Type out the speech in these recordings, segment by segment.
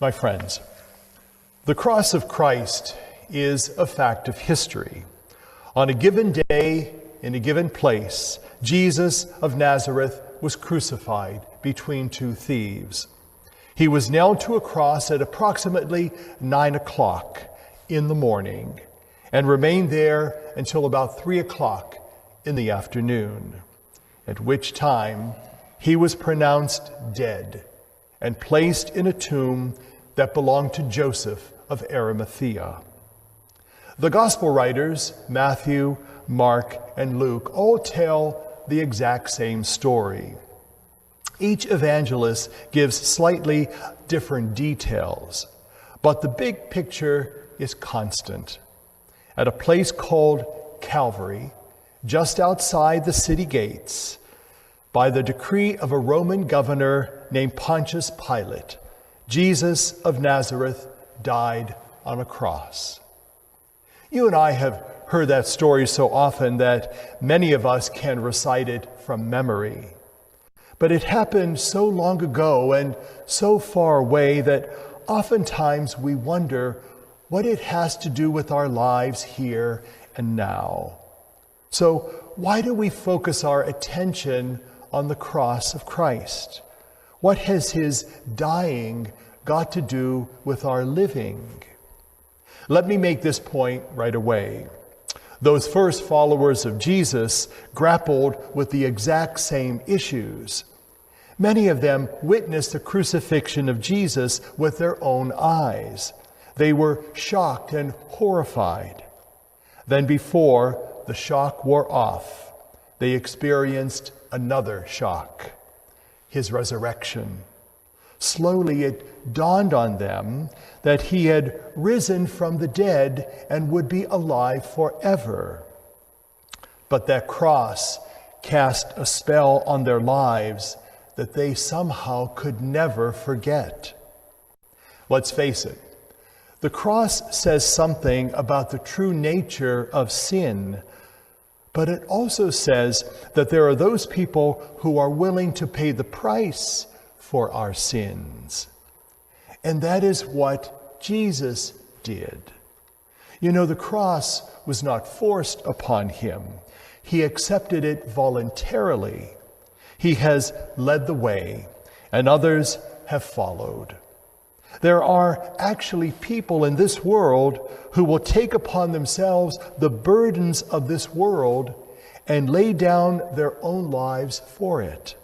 My friends, the cross of Christ is a fact of history. On a given day, in a given place, Jesus of Nazareth was crucified between two thieves. He was nailed to a cross at approximately 9 o'clock in the morning and remained there until about 3 o'clock in the afternoon, at which time he was pronounced dead and placed in a tomb that belonged to Joseph of Arimathea. The gospel writers, Matthew, Mark, and Luke, all tell the exact same story. Each evangelist gives slightly different details, but the big picture is constant. At a place called Calvary, just outside the city gates, by the decree of a Roman governor named Pontius Pilate, Jesus of Nazareth died on a cross. You and I have heard that story so often that many of us can recite it from memory. But it happened so long ago and so far away that oftentimes we wonder what it has to do with our lives here and now. So why do we focus our attention on the cross of Christ? What has his dying got to do with our living? Let me make this point right away. Those first followers of Jesus grappled with the exact same issues. Many of them witnessed the crucifixion of Jesus with their own eyes. They were shocked and horrified. Then before the shock wore off, they experienced another shock, his resurrection. Slowly it dawned on them that he had risen from the dead and would be alive forever. But that cross cast a spell on their lives that they somehow could never forget. Let's face it, the cross says something about the true nature of sin, but it also says that there are those people who are willing to pay the price for our sins. And that is what Jesus did. You know, the cross was not forced upon him. He accepted it voluntarily. He has led the way, and others have followed. There are actually people in this world who will take upon themselves the burdens of this world and lay down their own lives for it.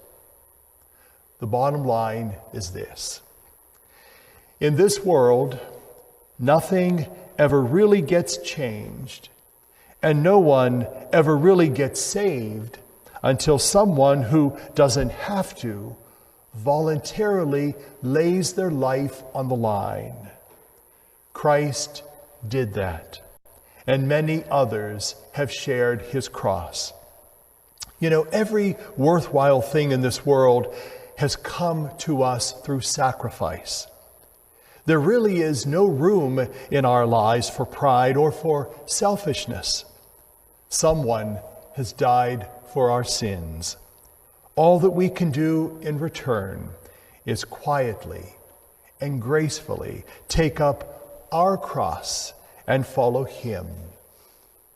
The bottom line is this. In this world, nothing ever really gets changed, and no one ever really gets saved until someone who doesn't have to voluntarily lays their life on the line. Christ did that, and many others have shared his cross. You know, every worthwhile thing in this world has come to us through sacrifice. There really is no room in our lives for pride or for selfishness. Someone has died for our sins. All that we can do in return is quietly and gracefully take up our cross and follow him.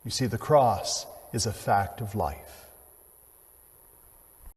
You see, the cross is a fact of life.